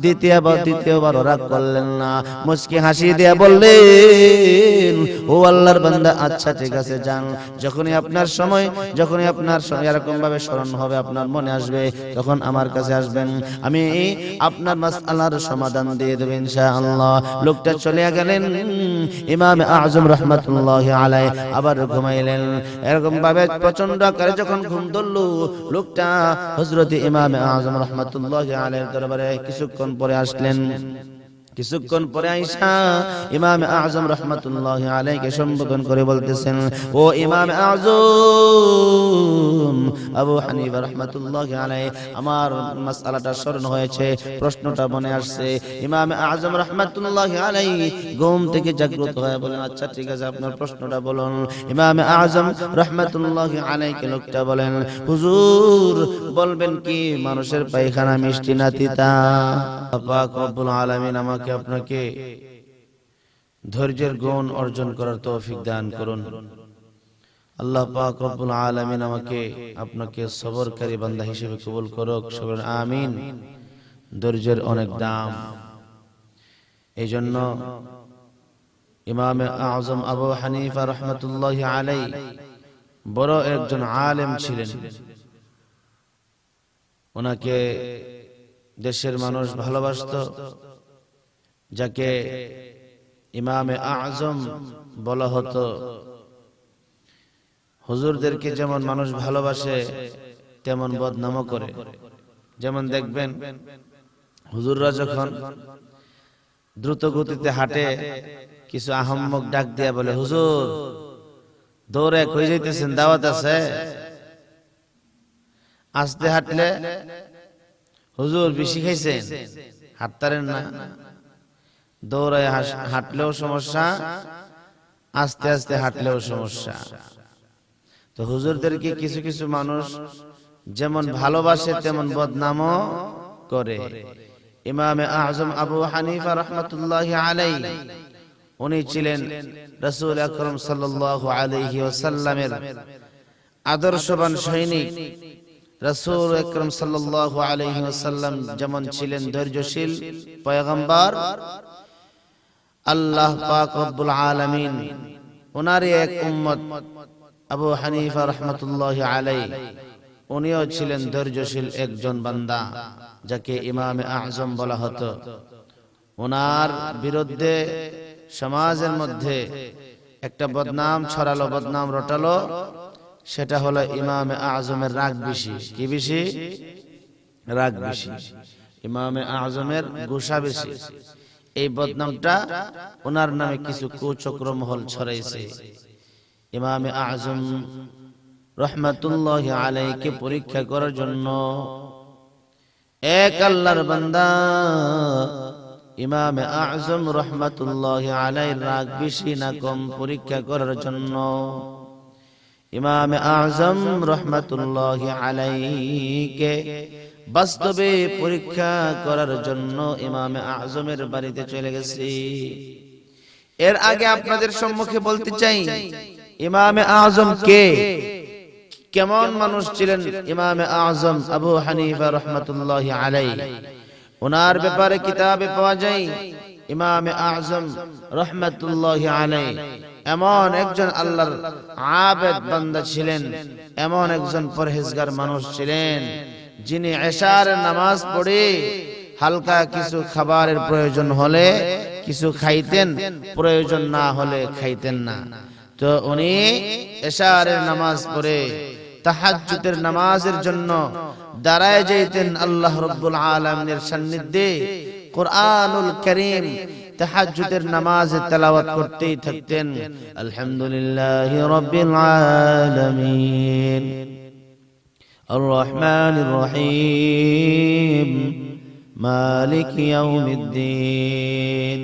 দ্বিতীয়বার রাগ করলেন না, মুচকি হাসি দিয়ে বললেন, ও আল্লাহর বান্দা, আচ্ছা ঠিক আছে যান, যখনই আপনার সময় এরকম ভাবে স্মরণ হবে, আপনার মনে আসবে, তখন আমার কাছে আসবেন, আমি আপনার মাসআলার সমাধান দিয়ে দেব ইনশাআল্লাহ। লোকটা চলে গেলেন। ইমাম আযম রাহমাতুল্লাহি আলাইহি আবার ঘুমাইলেন। এরকম ভাবে প্রচন্ড আকারে যখন ঘুম ধরল, লোকটা হযরত ইমাম আযম রাহমাতুল্লাহি আলাইহির দরবারে কিছুক্ষণ পরে আসলেন। কিছুক্ষণ পরে আয়েশা ইমাম আযম রাহমাতুল্লাহি আলাইহিকে সম্বোধন করে বলতেছেন, ও ইমাম আযম আবু হানিফা রাহমাতুল্লাহি আলাইহি, আমার মাসআলাটা স্মরণ হয়েছে, প্রশ্নটা মনে আসছে। ইমাম আযম রাহমাতুল্লাহি আলাইহি ঘুম থেকে জাগ্রত হয়ে বলেন, আচ্ছা ঠিক আছে, আপনার প্রশ্নটা বলুন। ইমাম আযম রাহমাতুল্লাহি আলাইহি লোকটা বলেন, হুজুর বলবেন কি, মানুষের পায়খানা মিষ্টি না তিতা? পাক রব্বুল আলামিন আমাকে আপনাকে ধৈর্যের গুণ অর্জন করার তৌফিক দান করুন। আল্লাহ পাক রব্বুল আলামিন আমাকে আপনাকে সবরকারী বান্দা হিসেবে কবুল করুক। সবাই আমিন। ধৈর্যের অনেক দাম। এই জন্য ইমাম আযম আবু হানিফা রাহমাতুল্লাহি আলাইহি বড় একজন আলেম ছিলেন। ওনাকে দেশের মানুষ ভালোবাসতো, যাকে ইমামে আযম বলা হতো। হুজুরদেরকে যেমন মানুষ ভালোবাসে, তেমন বদনামও করে। যেমন দেখবেন, হুজুররা যখন দ্রুত গতিতে হাঁটে, কিছু আহম্মক ডাক দিয়া বলে, হুজুর দৌড়ে কই যাইতেছেন, দাওয়াত আছে? আস্তে হাঁটলে, হুজুর বেশি খাইছেন, হাঁটতারেন না। দৌড়ায় হাঁটলেও সমস্যা, আস্তে আস্তে হাঁটলেও সমস্যা। তো হুজুরদেরকে কিছু কিছু মানুষ যেমন ভালোবাসে, তেমন বদনামও করে। ইমামে আযম আবু হানিফা রাহমাতুল্লাহি আলাইহি উনি ছিলেন রাসূল আকরাম সাল্লাল্লাহু আলাইহি ওয়াসাল্লামের আদর্শবান সৈনিক। রাসূল আকরাম সাল্লাল্লাহু আলাইহি ওয়াসাল্লাম যেমন ছিলেন ধৈর্যশীল পয়গম্বর, আল্লাহ পাক রব্বুল আলামিন ওনারই এক উম্মত আবু হানিফা রাহমাতুল্লাহি আলাইহি, উনিও ছিলেন ধৈর্যশীল একজন বান্দা, যাকে ইমামে আযম বলা হতো। ওনার বিরুদ্ধে সমাজের মধ্যে একটা বদনাম ছড়ালো, বদনাম রটালো, সেটা হলো ইমামে আযমের রাগ বেশি। কি বেশি? রাগ বেশি। ইমামে আযমের গোসা বেশি। এই বদনামটা ওনার নামে কিছু কুচক্র মহল ছড়াইছে। ইমামে আযম রাহমাতুল্লাহি আলাইহিকে পরীক্ষা করার জন্য এক আল্লাহর বান্দা ইমামে আযম রাহমাতুল্লাহি আলাইহির রাগ বেশি না কম পরীক্ষা করার জন্য ইমামে আযম রাহমাতুল্লাহি আলাইহিকে বাস্তবে পরীক্ষা করার জন্য ইমামে আযমের বাড়িতে চলে গেছি। এর আগে আপনাদের সম্মুখে বলতে চাই, ইমামে আযম কে, কেমন মানুষ ছিলেন ইমামে আযম আবু হানিফা রাহমাতুল্লাহি আলাইহি। ওনার ব্যাপারে কিতাবে পাওয়া যায়, ইমামে আযম রাহমাতুল্লাহি আলাইহি এমন একজন আল্লাহর আবেদ বান্দা ছিলেন, এমন একজন পরহেজগার মানুষ ছিলেন, যিনি এশার নামাজ পড়ে হালকা কিছু খাবারের প্রয়োজন হলে কিছু খাইতেন, প্রয়োজন না হলে খাইতেন না। তো উনি এশার নামাজ পড়ে তাহাজ্জুদের নামাজের জন্য দাঁড়ায় যাইতেন আল্লাহ রাব্বুল আলামিনের সান্নিধ্যে। কুরআনুল কারীম তাহাজ্জুদের নামাজে তেলাওয়াত করতেই থাকতেন। আলহামদুলিল্লাহি রাব্বিল আলামিন আর রহমানির রহিম মালিকি ইয়াউমিদ্দিন।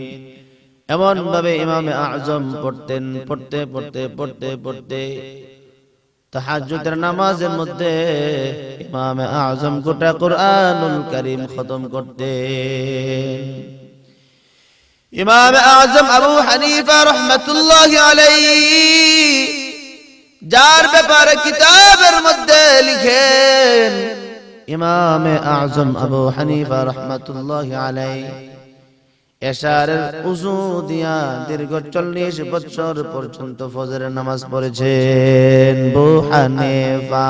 এমন ভাবে ইমামে আযম পড়তেন। পড়তে পড়তে পড়তে পড়তে তাহাজ্জুদের নামাজের মধ্যে ইমামে আযম গোটা কুরআনুল কারীম খতম করতেন। ইমামে আযম আবু হানিফা রাহমাতুল্লাহি আলাইহি, যার ব্যাপারে কিতাবের মধ্যে লিখেন ইমামে আযম আবু হানিফা রাহমাতুল্লাহি আলাইহি এশারের উযু দিয়া দীর্ঘ 40 বছর পর্যন্ত ফজরের নামাজ পড়েছেন। আবু হানিফা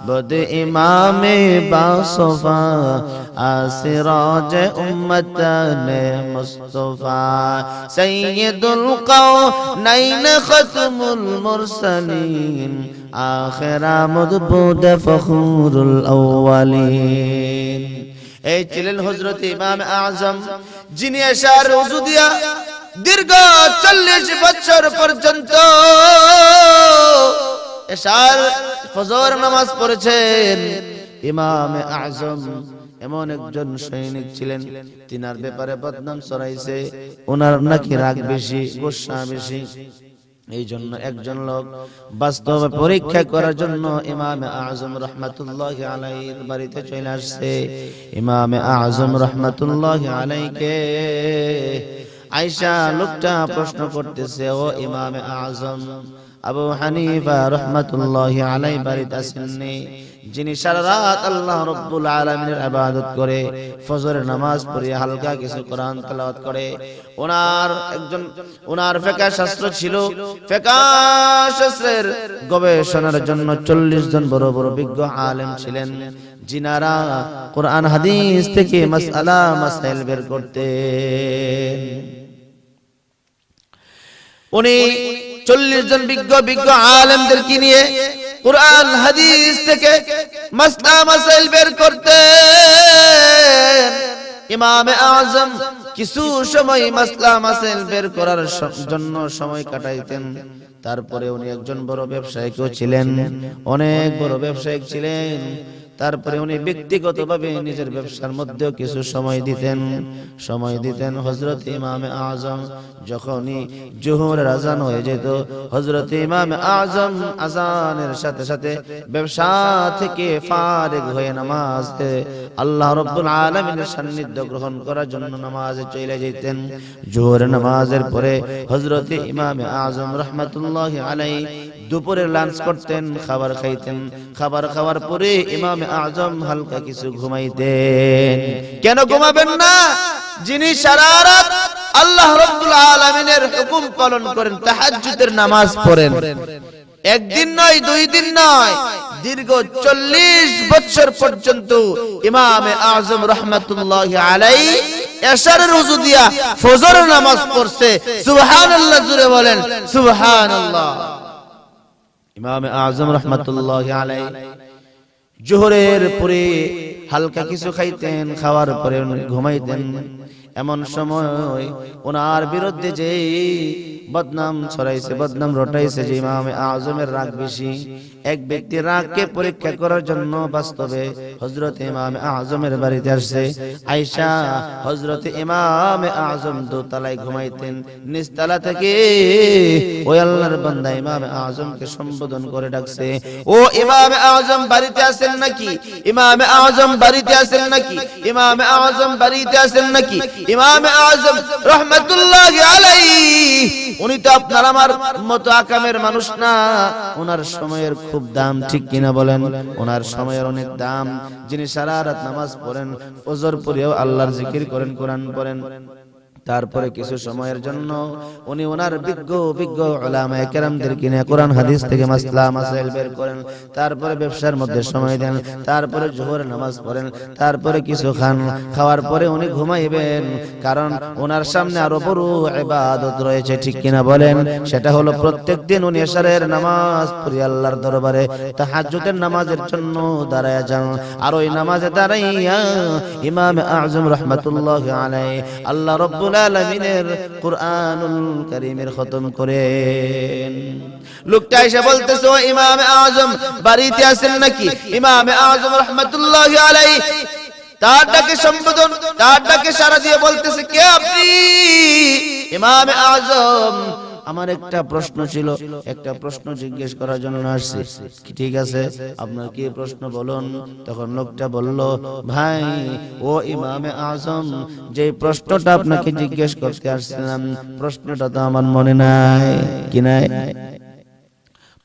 বদ ইমামে বাসফা আসিরাজ উম্মতানে মুস্তাফা সাইয়্যিদুল কাওনাইন খাতমুল মুরসালিন আখিরা মুদবুদ ফখরুল আউয়ালিন। এই ছিলেন হযরত ইমাম আযম, যিনি এশার ওযু দিয়া দীর্ঘ 40 বছর পর্যন্ত এশার ফজর নামাজ পড়েছেন। ইমাম আযম এমন একজন সৈনিক ছিলেন, তিনার ব্যাপারে বদনাম ছড়াইছে, ওনার নাকি রাগ বেশি, গোসা বেশি। এই জন্য একজন লোক বাস্তবে পরীক্ষা করার জন্য ইমাম আযম রাহমাতুল্লাহি আলাইহির বাড়িতে চলে আসছে। ইমাম আযম রাহমাতুল্লাহি আলাইহিকে আয়েশা লোকটা প্রশ্ন করতেছে, ও ইমাম আযম, আবু হানিফা রাহমাতুল্লাহি আলাইহি বাড়িতে আসেননি, যিনি সারা রাত আল্লাহ রাব্বুল আলামিনের ইবাদত করে ফজরের নামাজ পড়ে হালকা কিছু কোরআন তেলাওয়াত করে। ওনার ফিকহ শাস্ত্র ছিল, ফিকহ শাস্ত্রের গবেষণার জন্য 40 জন বড় বড় বিজ্ঞ আলেম ছিলেন, যিনারা কোরআন হাদিস থেকে মাসআলা মাসাইল বের করতেন। উনি 40 জন বিজ্ঞ আলেমদেরকে নিয়ে কুরআন হাদিস থেকে মাসলা মাসাইল বের করতেন। ইমাম আযম কিছু সময় মাসলা মাসাইল বের করার জন্য সময় কাটাইতেন। তারপরে উনি একজন বড় ব্যবসায়ীও ছিলেন, অনেক বড় ব্যবসায়ী ছিলেন। তারপরে উনি ব্যক্তিগতভাবে নিজের ব্যবসার মধ্যেও কিছু সময় দিতেন। হযরত ইমাম আযম যখনই জোহরের আযান হয়ে যেত, হযরত ইমাম আযম আযানের সাথে সাথে ব্যবসা থেকে ফারিগ হয়ে নামাজে আল্লাহ রাব্বুল আলামিনের সান্নিধ্য গ্রহণ করার জন্য নামাজে চলে যেতেন। জোহরের নামাজের পরে হযরত ইমাম আযম রাহমাতুল্লাহি আলাইহি দুপুরে লাঞ্চ করতেন, খাবার খাইতেন। খাবার খাওয়ার পরে ইমাম আযম হালকা কিছু ঘুমাইতেন। কেন ঘুমাবেন না? যিনি সারা রাত আল্লাহ রাব্বুল আলামিনের হুকুম পালন করেন, তাহাজ্জুদের নামাজ পড়েন, একদিন নয়, 2 দিন নয়, দীর্ঘ 40 বছর পর্যন্ত ইমাম আযম রাহমাতুল্লাহি আলাইহি এশারের ওযু দিয়া ফজরের নামাজ পড়ছে। সুবহানাল্লাহ, জোরে বলেন সুবহানাল্লাহ। ইমাম আযম রাহমাতুল্লাহি আলাইহি জোহরের পরে হালকা কিছু খাইতেন, খাওয়ার পরে ঘুমাইতেন। এমন সময় ওনার বিরুদ্ধে যে বদনাম ছড়াইছে, বদনাম রটাইছে যে ইমাম আযমের রাগ বেশি, এক ব্যক্তি রাগকে পরীক্ষা করার জন্য বাস্তবে হযরত ইমাম আযমের বাড়িতে আসছে। আয়েশা হযরত ইমাম আযম দোতলায় ঘুমাইতেন, নিচতলা থেকে ওই আল্লাহর বান্দা ইমাম আযমকে সম্বোধন করে ডাকছে, ও ইমাম আযম বাড়িতে আছেন নাকি? ইমাম আযম বাড়িতে আছেন নাকি? ইমাম আযম বাড়িতে আছেন নাকি? ইমাম আযম রাহমাতুল্লাহি আলাইহি উনি তো আপনার আমার মতো আকামের মানুষ না, ওনার সময়ের খুব দাম, ঠিক কিনা বলেন? ওনার সময়ের অনেক দাম। যিনি সারা রাত নামাজ পড়েন, ফজর পড়েও আল্লাহর জিকির করেন, কোরআন পড়েন। তারপরে কিছু সময়ের জন্য উনি ওনার বিজ্ঞ উলামায়ে কেরামদেরকে নিয়ে কোরআন হাদিস থেকে মাসলা মাসাইল বের করেন। তারপরে ব্যবসার মধ্যে সময় দেন, তারপরে জোহরের নামাজ পড়েন, তারপরে কিছু খান, খাওয়ার পরে উনি ঘুমাইবেন। কারণ ওনার সামনে আরো বড় ইবাদত রয়েছে, ঠিক কিনা বলেন? সেটা হলো প্রত্যেকদিন উনি এশারের নামাজ পড়ে আল্লাহর দরবারে তাহাজ্জুদের নামাজের জন্য দাঁড়ায়া যান। আর ওই নামাজে দাঁড়াইয়া ইমাম আযম রাহমাতুল্লাহি আলাইহি আল্লাহ রাব্বুল আলামিনের কুরআনুল কারীমের খতম করেন। লোকটা এসে বলতেছে, ও ইমাম আযম বাড়িতে আছেন নাকি? ইমাম আযম রাহমাতুল্লাহি আলাইহি তার ডাকে সম্বোধন, তার ডাকে সাড়া দিয়ে বলতেছে, কে আপনি? ইমাম আযম, আমার একটা প্রশ্ন ছিল, একটা প্রশ্ন জিজ্ঞেস করার জন্য আসছি। ঠিক আছে, আপনার কি প্রশ্ন বলুন। তখন লোকটা বলল, ভাই ও ইমামে আযম, যে প্রশ্নটা আপনাকে জিজ্ঞেস করতে আসছিলাম, প্রশ্নটা তো আমার মনে নাই। কি নাই?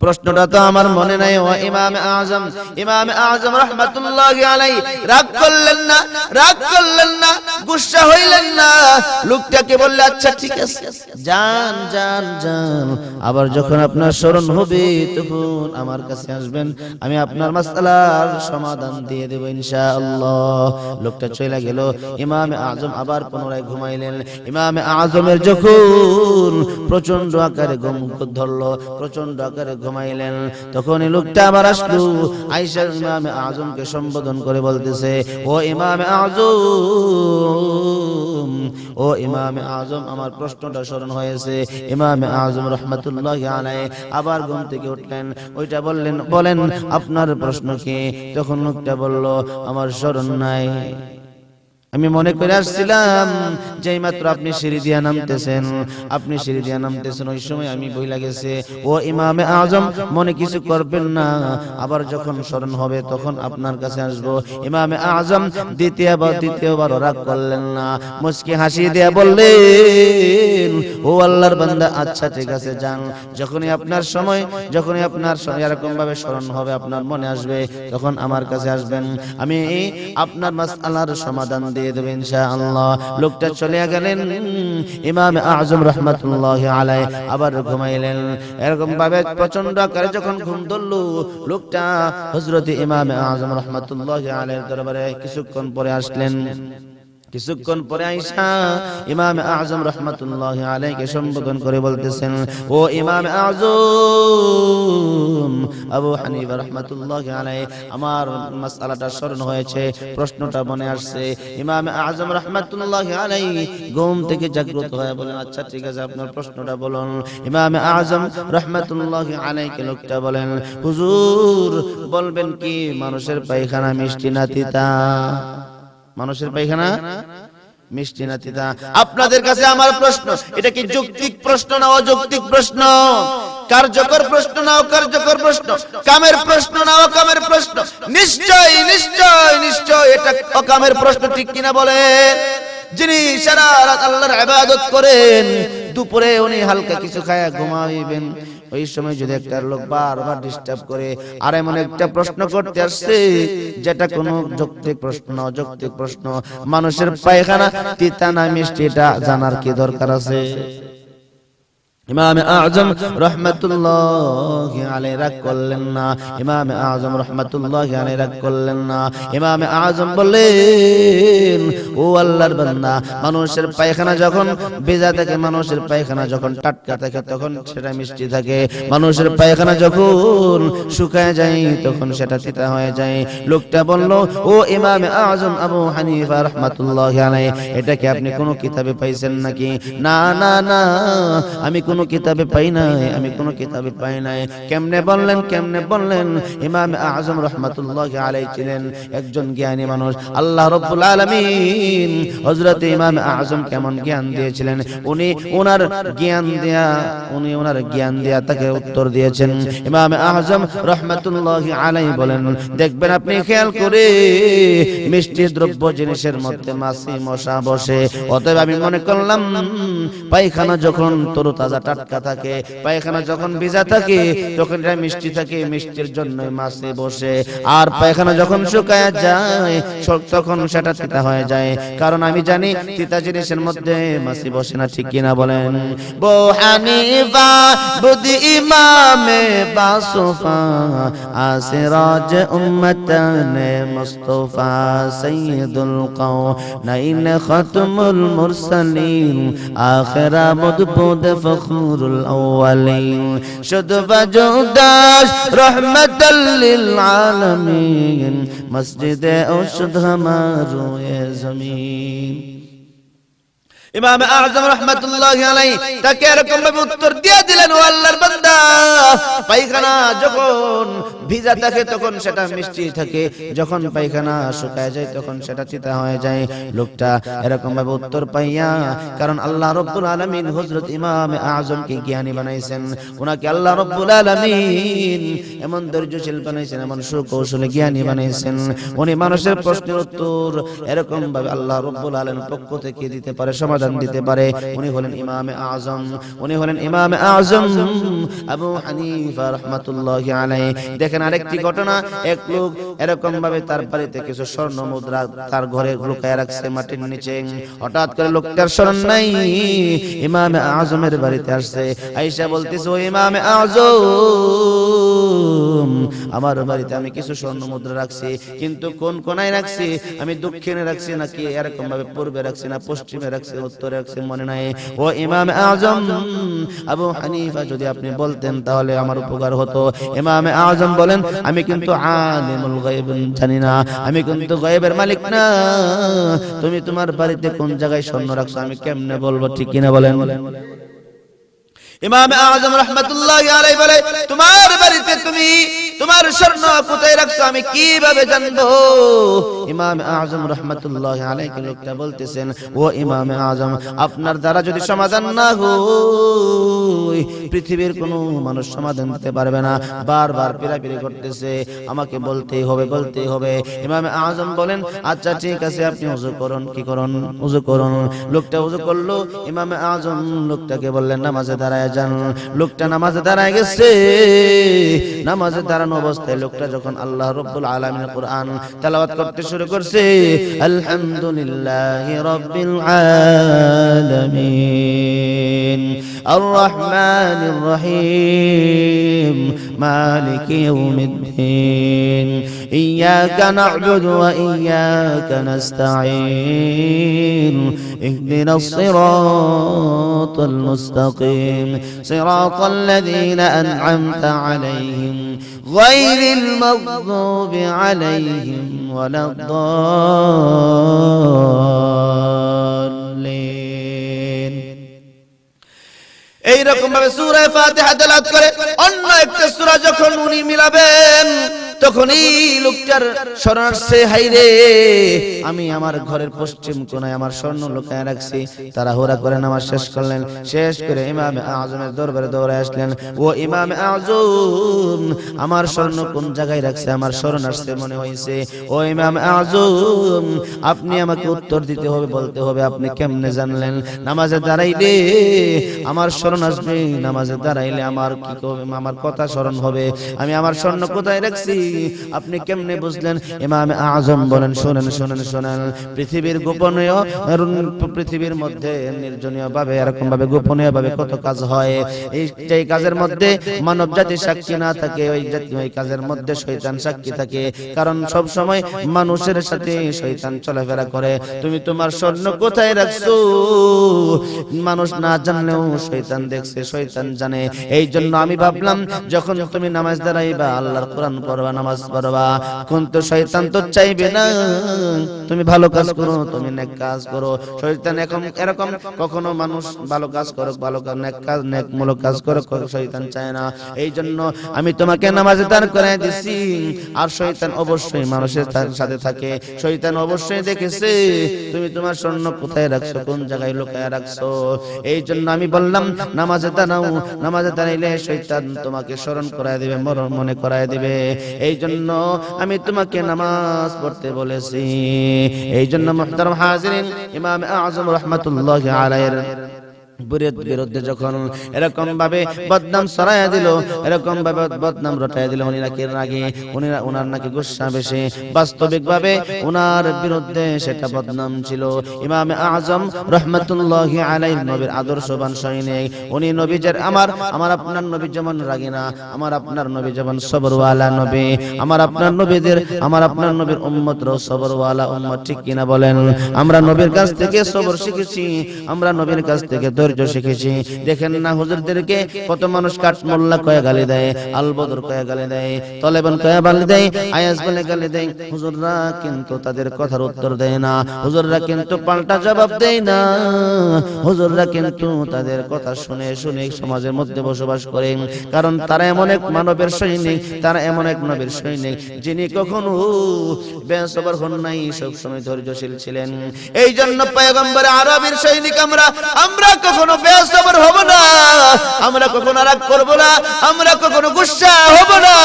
প্রশ্নটা তো আমার মনে নাই। ও ইমামে আজম রাহমাতুল্লাহি আলাইহি রাগ করলেন না, গুসা হইলেন না। লোকটাকে বললে আচ্ছা ঠিক আছে, যান। আবার যখন আপনার স্মরণ হবে তখন আমার কাছে আসবেন, আমি আপনার মাসআলার সমাধান দিয়ে দেব ইনশাআল্লাহ। লোকটা চলে গেল। ইমামে আজম আবার পুনরায় ঘুমাইলেন। ইমামে আজমের যখন প্রচন্ড আকারে ঘুম ধরলো, প্রচন্ড আকারে ঘুমাইলেন, তখন এই লোকটা আবার আসলো। আয়েশা ইমামে আজমকে সম্বোধন করে বলতেছে, ও ইমামে আজম, আমার প্রশ্নটা স্মরণ হয়েছে। ইমামে আজম রাহমাতুল্লাহি আলাইহি আবার ঘুম থেকে উঠলেন। ওইটা বলেন আপনার প্রশ্ন কি? তখন লোকটা বলল, আমার স্মরণ নাই, আমি মনে করে আসছিলাম যে মাত্র আপনি সিঁড়ি দিয়া নামতেছেন, ওই সময় আমি বইলা গেছে। ও ইমামে আজম, মনে কিছু করবেন না, আবার যখন স্মরণ হবে তখন আপনার কাছে আসবো। ইমামে আজম দ্বিতীয়বার রাগ করলেন না, মুচকি হাসি দিয়ে বললেন, ও আল্লাহর বান্দা, আচ্ছা ঠিক আছে, যান। যখনই আপনার এরকম ভাবে স্মরণ হবে, আপনার মনে আসবে, তখন আমার কাছে আসবেন, আমি আপনার মাসআলার সমাধান দিয়ে দেব ইনশাআল্লাহ। লোকটা চলে গেলেন। ইমামে আজম রাহমাতুল্লাহি আলাইহি আবার ঘুমাইলেন। এরকম ভাবে প্রচন্ড আকারে যখন ঘুম ধরলো, লোকটা হযরত ইমামে আজম রাহমাতুল্লাহি আলাইহির দরবারে কিছুক্ষণ পরে আসলেন। কিছুক্ষণ পরে আয়েশা ইমামে আজম রাহমাতুল্লাহি আলাইহিকে সম্বোধন করে বলতেছেন, ও ইমামে আজম আবু হানিফা রাহমাতুল্লাহি আলাইহি, আমার মাসআলাটা স্মরণ হয়েছে, প্রশ্নটা মনে আসছে। ইমামে আজম রাহমাতুল্লাহি আলাইহি ঘুম থেকে জাগ্রত হয়ে বলেন, আচ্ছা ঠিক আছে, আপনার প্রশ্নটা বলুন। ইমামে আজম রাহমাতুল্লাহি আলাইহি লোকটা বলেন, হুজুর বলবেন কি, মানুষের পায়খানা মিষ্টি না তিতা? মানুষের পায়খানা মিষ্টি না তিতা? আপনাদের কাছে আমার প্রশ্ন, এটা কি যৌক্তিক প্রশ্ন না অযৌক্তিক প্রশ্ন? কার্যকর প্রশ্ন না অকার্যকর প্রশ্ন? কামের প্রশ্ন না অকামের প্রশ্ন? নিশ্চয় এটা অকামের প্রশ্ন, ঠিক কিনা বলেন? যিনি সারা রাত আল্লাহর ইবাদত করেন, দুপুরে উনি হালকা কিছু খায়া ঘুমাইবেন, ওই সময় যদি একটা লোক বারবার ডিস্টার্ব করে আর এমন একটা প্রশ্ন করতে আসছে যেটা কোনো যৌক্তিক প্রশ্ন না অযৌক্তিক প্রশ্ন, মানুষের পায়খানা তিতা না মিষ্টি, এটা জানার কি দরকার আছে? ইমামে আজম রাহমাতুল্লাহি আলাইহি রাগ করলেন না। ইমামে আজম বললেন, ও আল্লাহর বান্দা, মানুষের পায়খানা যখন ভেজা থাকে, মানুষের পায়খানা যখন টাটকা থাকে তখন সেটা মিষ্টি থাকে, মানুষের পায়খানা যখন শুকায় যায় তখন সেটা তিতা হয়ে যায়। লোকটা বলল, ও ইমামে আজম আবু হানিফা রাহমাতুল্লাহি আলাইহি, এটা কি আপনি কোনো কিতাবে পাইছেন নাকি? না, আমি কোনো কিতাবে পাই নাই। কেমনে বললেন? ইমামে আজম রাহমাতুল্লাহি আলাইহি ছিলেন একজন জ্ঞানী মানুষ। আল্লাহ রাব্বুল আলামিন হযরত ইমামে আজম কেমন জ্ঞান দিয়েছিলেন, উনি ওনার জ্ঞান দিয়া তাকে উত্তর দিয়েছেন। ইমামে আজম রাহমাতুল্লাহি আলাইহি বলেন, দেখবেন আপনি খেয়াল করে, মিষ্টি দ্রব্য জিনিসের মধ্যে মাছি মশা বসে, অতএব আমি মনে করলাম পায়খানা যখন তরতাজা টাটকা থাকে, পায়খানা যখন ভিজা থাকে তখন এটা মিষ্টি থাকে, মিষ্টির জন্য মাছি বসে, আর পায়খানা যখন শুকায় যায় তখন সেটা তিতা হয়ে যায়, কারণ আমি জানি তিতা জিনিসের মধ্যে মাছি বসে না, ঠিক কিনা বলেন? বু হানিফা বুদি ইমামে বাসুফা আসিরাজ উম্মতানে মুস্তাফা সাইয়্যিদুল কাওনাইন খাতমুল মুরসালিন আখিরা মুদবুদ ফখরুল আউয়ালিন শুধু বাজুদাস রাহমাতাল লিল আলামিন মসজিদে ঔষধ হামারো এ জমিন। ইমামে আজম রাহমাতুল্লাহি আলাইহি তাকে এরকম ভাবে উত্তর দিয়ে দিলেন, ও আল্লাহর বান্দা, পায়খানা যখন ভিজা থাকে তখন সেটা মিষ্টি থাকে, যখন পায়খানা শুকায় যায় তখন সেটা তিতা হয়ে যায়। লোকটা এরকম ভাবে উত্তর পাইয়া, কারণ আল্লাহ রাব্বুল আলামিন হযরত ইমামে আজমকে জ্ঞানী বানাইছেন, ওনাকে আল্লাহ রাব্বুল আলামিন এমন ধৈর্যশীল বানাইছেন, এমন সুকৌশলে জ্ঞানী বানাইছেন, উনি মানুষের প্রশ্নের উত্তর এরকম ভাবে আল্লাহ রাব্বুল আলামিন পক্ষ থেকে দিতে পারে, সমাধান দিতে পারে। উনি হলেন ইমামে আজম। আযম আবু হানিফা রাহমাতুল্লাহি আলাইহি। দেখেন আরেকটি ঘটনা, এক লোক এরকম ভাবে তার বাড়িতে কিছু স্বর্ণ মুদ্রা তার ঘরে লুকায় রাখছে মাটির নিচে। হঠাৎ করে লোকটার স্মরণ নাই, ইমামে আযমের বাড়িতে আসছে। আয়েশা বলতেছে, ও ইমামে আযম, আমার বাড়িতে আমি কিছু স্বর্ণ মুদ্রা রাখছি, কিন্তু কোন কোনায় রাখছি, আমি দক্ষিণে রাখছি নাকি এরকম ভাবে পূর্বে রাখছি না পশ্চিমে রাখছি উত্তরে রাখছি মনে নাই। ও ইমামে আযম আবু হানিফা, যদি আপনি বলতেন তাহলে আমার উপকার হতো। ইমামে আযম বলেন, আমি কিন্তু আলিমুল গায়ব জানি না, আমি কিন্তু গায়বের মালিক না, তুমি তোমার বাড়িতে কোন জায়গায় স্বর্ণ রাখছো আমি কেমনে বলবো, ঠিক কিনা বলেন? ইমামে আযম রাহমাতুল্লাহি আলাইহি বলে, তোমার বাড়িতে তুমি তোমার স্বর্ণ কোথায় রাখছো আমি কিভাবে জানবো? ইমামে আযম রাহমাতুল্লাহি আলাইহি লোকটা বলতেছেন, ও ইমামে আযম, আপনার দ্বারা যদি সমাধান না হয় পৃথিবীর কোনো মানুষ সমাধান দিতে পারবে না, বারবার পিরাপিরি করতেছে, আমাকে বলতেই হবে বলতেই হবে। ইমামে আযম বলেন, আচ্ছা ঠিক আছে, আপনি ওযু করুন। কি করুন? ওযু করুন। লোকটা ওযু করলো। ইমামে আযম লোকটাকে বললেন, নামাজে দাঁড়ায় যান। লোকটা নামাজে দাঁড়ায় গেছে। নামাজে দাঁড়ানো অবস্থায় লোকটা যখন আল্লাহ রাব্বুল আলামিনের কুরআন তেলাওয়াত করতে শুরু করছে, আলহামদুলিল্লাহি রাব্বিল আলামিন আর রহমানির রহিম মালিকি ইয়াউমিদ্দিন ইয়াকা না'বুদু ওয়া ইয়াকা নাস্তাঈন ইহদিনাস সিরাতাল মুস্তাকিম সিরাতাল লাযীনা আন'আমতা আলাইহিম গায়রিল মাগযুবি আলাইহিম ওয়ালাদ-দাল্লিন। এইরকম ভাবে সূরা ফাতিহা তেলাওয়াত করে অন্য একটা সূরা যখন উনি মিলাবেন, তখন এই লোকটার স্মরণ আসছে, হাইরে আমি আমার ঘরের পশ্চিম কোণায় আমার স্বর্ণ লুকায় রাখছি। তাড়াহুড়া করে নামাজ শেষ করলেন। শেষ করে ইমামে আযমের দরবারে দৌড়ে আসলেন, ও ইমামে আযম, আমার স্বর্ণ কোন জায়গায় রাখছে আমার স্মরণ আসছে মনে হইছে। ও ইমামে আযম, আপনি আমাকে উত্তর দিতে হবে, বলতে হবে, আপনি কেমনে জানলেন? নামাজে দাঁড়াইলে আমার স্মরণ আসবে, নামাজে দাঁড়াইলে আমার কি হবে, আমার কথা স্মরণ হবে, আমি আমার স্বর্ণ কোথায় রাখছি আপনি কেমনে বুঝলেন? ইমামে আযম বলেন, শুনেন শুনেন শুনেন, পৃথিবীর গোপনীয়, পৃথিবীর মধ্যে নির্জনীয় ভাবে এরকম ভাবে গোপনীয় ভাবে কত কাজ হয়, এই কাজের মধ্যে মানব জাতি সাক্ষী না থাকে, ওই কাজের মধ্যে শয়তান সাক্ষী থাকে। কারণ সব সময় মানুষের সাথে শয়তান চলাফেরা করে। তুমি তোমার স্বর্ণ কোথায় রাখছো মানুষ না জানলেও শয়তান দেখছে, শয়তান জানে। এই জন্য আমি ভাবলাম, যখন তুমি নামাজ দাঁড়াইবা, আল্লাহর কোরআন পড়বা, নামাজ পড়বা, কিন্তু শয়তান তো চাইবে না তুমি ভালো কাজ করো, তুমি নেক কাজ করো। শয়তান এরকম কখনো মানুষ ভালো কাজ করো, ভালো কাজ, নেক কাজ, নেকমূলক কাজ করো, শয়তান চায় না। এই জন্য আমি তোমাকে নামাজে দাঁড় করায় দিছি। আর শয়তান অবশ্যই মানুষের সাথে থাকে, শয়তান অবশ্যই দেখেছে তুমি তোমার স্বর্ণ কোথায় রাখছো, কোন জায়গায় লুকায় রাখছো। এই জন্য আমি বললাম, নামাজে দাঁড়াও, নামাজে দাঁড়াইলে শয়তান তোমাকে স্মরণ করায় দিবে, মনে করায় দিবে। এই জন্য আমি তোমাকে নামাজ পড়তে বলেছি। এই জন্য মুহতারাম হাজিরিন, ইমামে আযম রাহমাতুল্লাহি আলাইহির বিরুদ্ধে যখন এরকম ভাবে বদনাম ছড়াইয়া দিল, এরকম ভাবে বদনাম রটাইয়া দিল, উনি নাকি রাগে, উনার নাকি গুসা বেশি, বাস্তবিক ভাবে উনার বিরুদ্ধে সেটা বদনাম ছিল। ইমামে আযম রাহমাতুল্লাহি আলাইহি নবীর আদর্শবান সৈনিক, উনি নবীদের আমার আপনার নবী যেমন রাগী না, আমার আপনার নবী যেমন সবরওয়ালা নবী, আমার আপনার নবীর উম্মতরাও সবরওয়ালা উম্মত, ঠিক কিনা বলেন? আমরা নবীর কাছ থেকে সবর শিখেছি, আমরা নবীর কাছ থেকে ধৈর্য শিখেছি। দেখেন না হুজুরদেরকে কত মানুষ কাট মোল্লা কয়ে গালি দেয়, আল বদর কয়ে গালি দেয়, তলেবান কয়ে গালি দেয়, আয়াজ বলে গালি দেয়। হুজুররা কিন্তু তাদের কথার উত্তর দেয় না, হুজুররা কিন্তু পাল্টা জবাব দেয় না, হুজুররা কিন্তু তাদের কথা শুনে শুনে সমাজের মধ্যে বসবাস করে। কারণ তারা এমন এক মানবের সৈনিক, তারা এমন এক নবীর সৈনিক যিনি কখনো বেসবর হন নাই, সব সময় ধৈর্যশীল ছিলেন। এই জন্য পয়গম্বর আরবীর সৈনিক আমরা কখনো বেসবর হব না, আমরা কখনো রাগ করব না, আমরা কখনো গুসা হব না।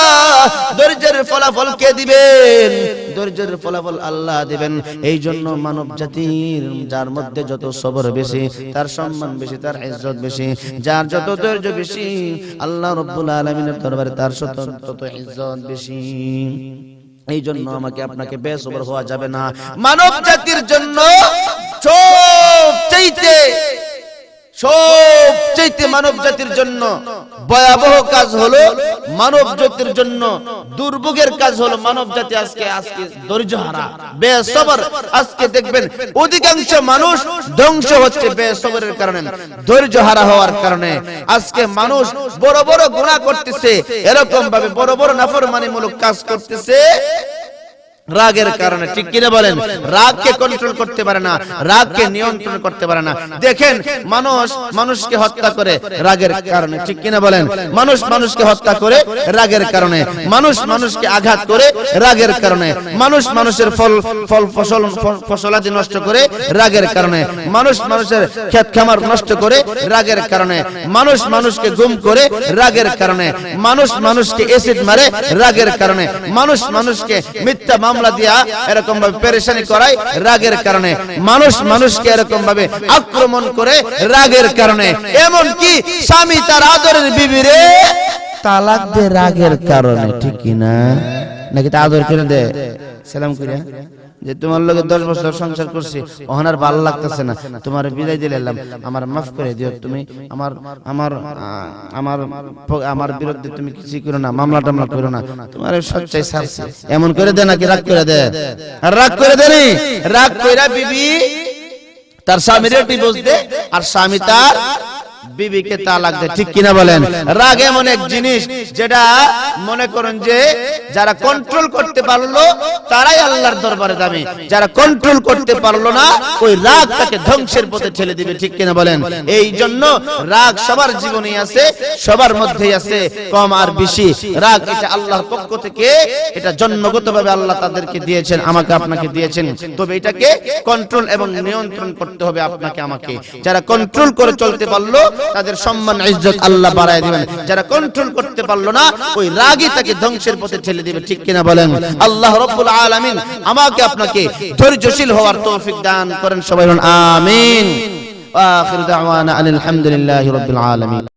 ধৈর্যের ফলাফল কে দিবেন? ধৈর্যের ফলাফল আল্লাহ দিবেন। এই জন্য মানব জাতির যার মধ্যে যত সবর বেশি, তার সম্মান বেশি, তার ইজ্জত বেশি। যার যত ধৈর্য বেশি, আল্লাহ রাব্বুল আলামিনের দরবারে তার তত ইজ্জত বেশি। এই জন্য আমাকে আপনাকে বেসবর হওয়া যাবে না। মানব জাতির জন্য সবচেয়ে মানব জাতির জন্য ভয়াবহ কাজ হলো, মানব জাতির জন্য দুর্ভোগের কাজ হলো মানব জাতি আজকে ধৈর্যহারা, বেসবর। আজকে দেখবেন অধিকাংশ মানুষ ধ্বংস হচ্ছে বেসবরের কারণে, ধৈর্যহারা হওয়ার কারণে। আজকে মানুষ বড় বড় গুনাহ করতেছে, এরকম ভাবে বড় বড় নাফরমানিমূলক কাজ করতেছে রাগের কারণে। ঠিক কিনা বলেন? রাগকে কন্ট্রোল করতে পারে না, রাগকে নিয়ন্ত্রণ করতে পারে না। দেখেন মানুষ মানুষকে হত্যা করে রাগের কারণে। ঠিক কিনা বলেন? মানুষ মানুষকে হত্যা করে রাগের কারণে, মানুষ মানুষকে আঘাত করে রাগের কারণে, মানুষ মানুষের ফসলাদি নষ্ট করে রাগের কারণে, মানুষ মানুষের ক্ষেত খামার নষ্ট করে রাগের কারণে, মানুষ মানুষকে গুম করে রাগের কারণে, মানুষ মানুষকে এসিড মারে রাগের কারণে, মানুষ মানুষকে মিথ্যা মামলা দিয়া এরকম ভাবে পেরেশানি করায় রাগের কারণে, মানুষ মানুষকে এরকম ভাবে আক্রমণ করে রাগের কারণে। এমন কি স্বামী তার আদরের বিবিরে তালাক দে রাগের কারণে। ঠিক কি না? নাকি তা আদর করে দে, সালাম করে যে তোমার লগে 10 বছর সংসার করছি, ওহানার ভালো লাগতেছে না, তোমার বিদায় দিলাম, আমার মাফ করে দিও, তুমি আমার আমার আমার আমার বিরুদ্ধে তুমি কিছু করো না, মামলা টামলা করো না, তোমার সচ্চাই ছাড়ছে। এমন করে দে নাকি রাগ করে দে? আর রাগ করে দেনি, রাগ কইরা বিবি তার স্বামীর ডিভোর্স দে, আর স্বামী তার বিবিকে তালাক দেয়। ঠিক কিনা বলেন? রাগ এমন এক জিনিস যেটা মনে করেন যে যারা কন্ট্রোল করতে পারলো তারাই আল্লাহর দরবারে দামি, যারা কন্ট্রোল করতে পারলো না ওই রাগ তাকে ধ্বংসের পথে ঠেলে দিবে। ঠিক কিনা বলেন? এই জন্য রাগ সবার জীবনেই আছে, সবার মধ্যেই আছে, কম আর বেশি। রাগ এটা আল্লাহর পক্ষ থেকে, এটা জন্মগতভাবে আল্লাহ তাদেরকে দিয়েছেন, আমাকে আপনাকে দিয়েছেন। তবে এটাকে কন্ট্রোল এবং নিয়ন্ত্রণ করতে হবে আপনাকে আমাকে। যারা কন্ট্রোল করে চলতে পারলো তাদের সম্মান ইজ্জত আল্লাহ বাড়ায় দিবেন, যারা কন্ট্রোল করতে পারলো না ওই রাগই তাকে ধ্বংসের পথে ঠেলে দিবে। ঠিক কিনা বলেন? আল্লাহ রাব্বুল আলামিন আমাকে আপনাকে ধৈর্যশীল হওয়ার তৌফিক দান করেন। সবাই বলুন আমিন। ওয়া আখিরু দাওয়ানা আলহামদুলিল্লাহি রাব্বিল আলামিন।